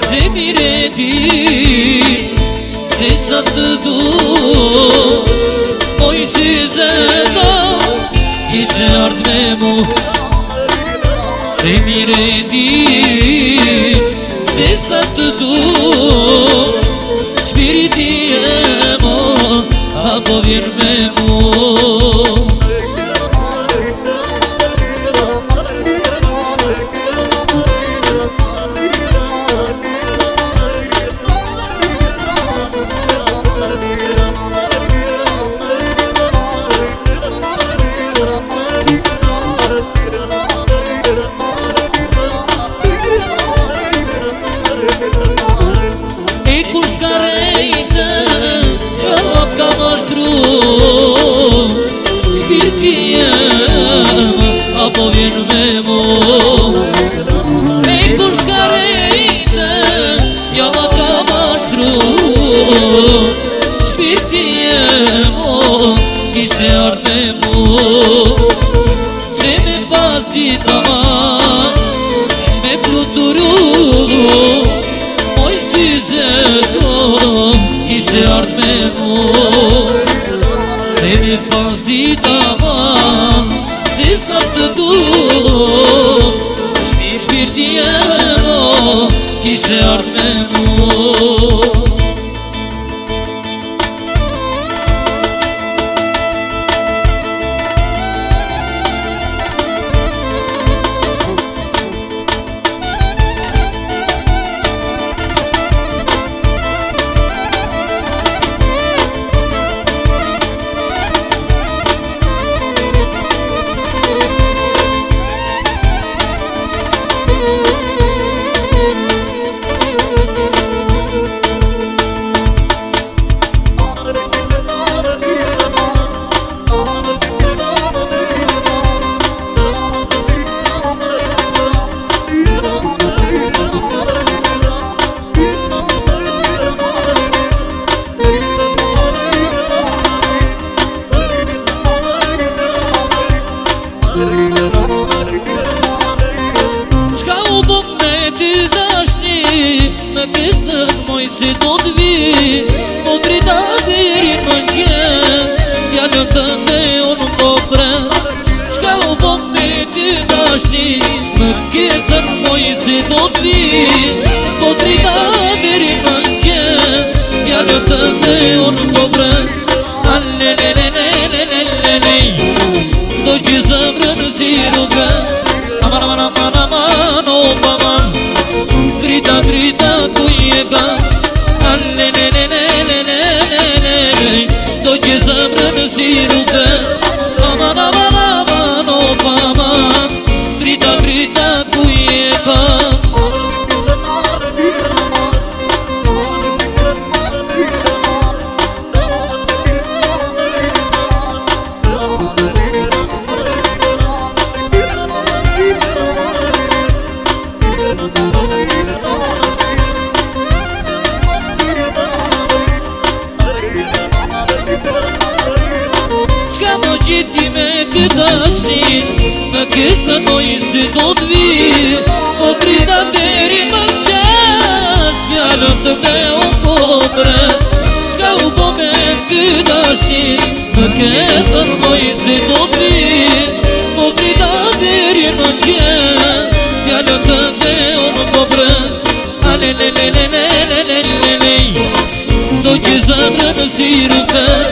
Se mire ti, se sa të du, moj si zeta, ishe ardh me mu. Se mire ti, se sa të du, shpiriti e mo, apo vjen me mu. Apo vjen me mu. E kur s'ka rejte, ja ma ka mashtru, shpirti e mo, kishe ardh me mu. Se me pas dita ma, me fluturu, moj si zeto, kishe ardh me mu. Se me pas dita ma, se sa të du, shpirti e mo, kishe ardh me mu. Qka u bëm me ty dashni, me kësët moj si do t'vi, po drita deri më qes, fjallën tënde unë po pres. Qka u bëm me ty dashni, me kësët moj si do t'vi, po drita deri më qes, fjallën tënde unë po pres. Do që zemrën si rrugën, aman aman aman aman of aman, drita drita ku jetan. Do që zemrën si rrugën, aman aman aman of aman, drita drita ku jetan. Qiti me këtë ashtin, me këtë moj si do t'vi, po drita deri më qes, fjallën të te unë po pres. Qka u po me këtë ashtin, me këtë moj si do t'vi, po drita deri më qes, fjallën të te unë po pres. Do që zemrën si rrugën,